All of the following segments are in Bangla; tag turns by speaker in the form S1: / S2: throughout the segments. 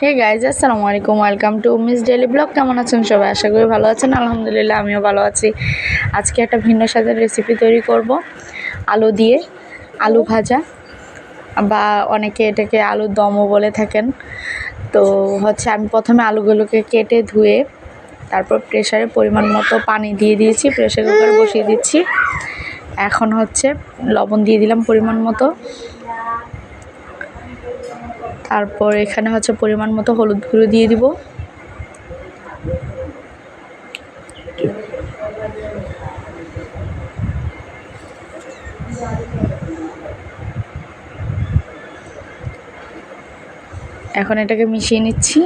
S1: হে গাইজ, আসসালামু আলাইকুম, welcome to miss daily blog. কেমন আছেন সবাই? আশা করি ভালো আছেন। আলহামদুলিল্লাহ আমিও ভালো আছি। আজকে একটা ভিন্ন স্বাদের রেসিপি তৈরি করব, আলু দিয়ে আলু ভাজা, বা অনেকে এটাকে আলুর দমও বলে থাকেন। তো আমি প্রথমে আলুগুলোকে কেটে ধুয়ে তারপর প্রেসারে পরিমাণ মতো পানি দিয়ে দিয়েছি, প্রেসার কুকারে বসিয়ে দিচ্ছি। এখন লবণ দিয়ে দিলাম পরিমাণ মতো, তারপর এখানে পরিমাণ মতো হলুদ গুঁড়ো দিয়ে দিব। এখন এটাকে মিশিয়ে নিচ্ছি।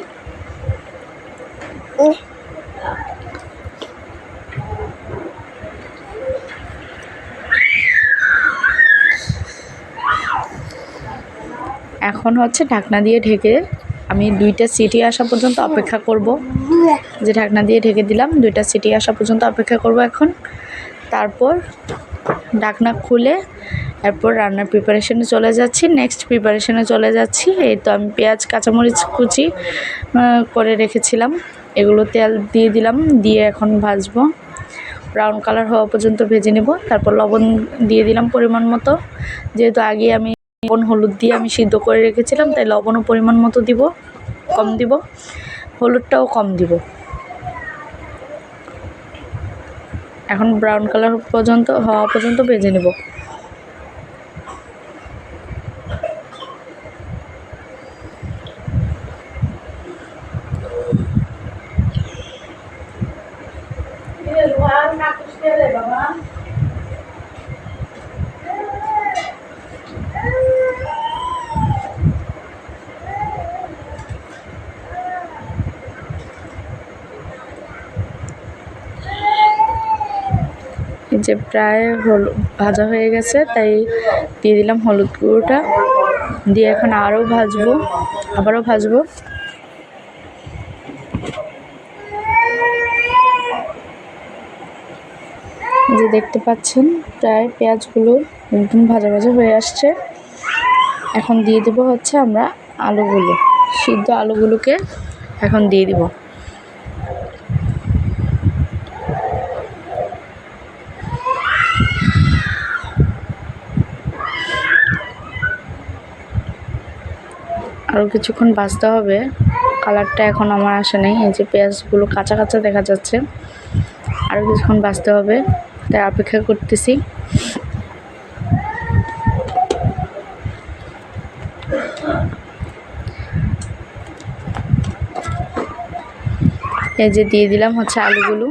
S1: এখন ঢাকনা দিয়ে ঢেকে আমি 2টা সিটি আসা পর্যন্ত অপেক্ষা করব। যে ঢাকনা দিয়ে ঢেকে দিলাম, 2টা সিটি আসা পর্যন্ত অপেক্ষা করব এখন। তারপর ঢাকনা খুলে এরপর রান্নার প্রিপারেশনে চলে যাচ্ছি, নেক্সট প্রিপারেশনে চলে যাচ্ছি। এই তো আমি পেঁয়াজ কাঁচামরিচ কুচি করে রেখেছিলাম, এগুলো তেল দিয়ে দিলাম, দিয়ে এখন ভাজবো। ব্রাউন কালার হওয়া পর্যন্ত ভেজে নেব। তারপর লবণ দিয়ে দিলাম পরিমাণ মতো, যেহেতু আগে আমি লবণ হলুদ দিয়ে আমি সিদ্ধ করে রেখেছিলাম, তাই লবণও পরিমাণ মতো দিব, কম দিব, হলুদটাও কম দিব। এখন ব্রাউন কালার হওয়া পর্যন্ত ভেজে নেব। যে প্রায় ভাজা হয়ে গেছে, তাই দিয়ে দিলাম হলুদ গুঁড়োটা, দিয়ে এখন আবারও ভাজবো। যে দেখতে পাচ্ছেন প্রায় পেঁয়াজগুলো একদম ভাজা ভাজা হয়ে আসছে। এখন দিয়ে দেবো আমরা সিদ্ধ আলুগুলোকে এখন দিয়ে দিব। আরও কিছুক্ষণ ভাজতে হবে। কালারটা এখন আমার আসে নাই, এই যে পেঁয়াজগুলো কাঁচা কাঁচা দেখা যাচ্ছে। আরও কিছুক্ষণ ভাজতে হবে, তাই অপেক্ষা করতেছি। এই যে দিয়ে দিলাম আলুগুলো।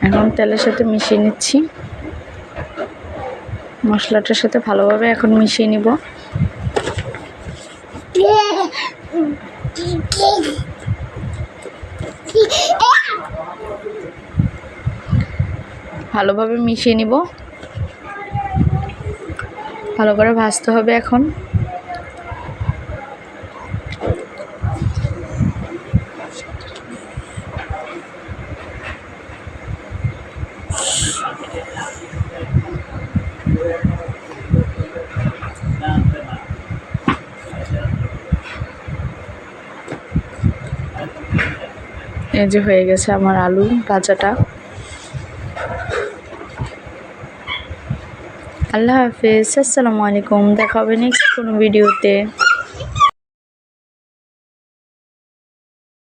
S1: এখন তেলের সাথে মিশিয়ে নিচ্ছি, মশলাটার সাথে ভালোভাবে এখন মিশিয়ে নিব। ভালোভাবে মিশিয়ে নিব, ভালো করে ভাজতে হবে এখন। এই যে হয়ে গেছে আমার আলু ভাজাটা। আল্লাহ হাফেজ, আসসালামু আলাইকুম। দেখা হবে নেক্সট কোনো ভিডিওতে।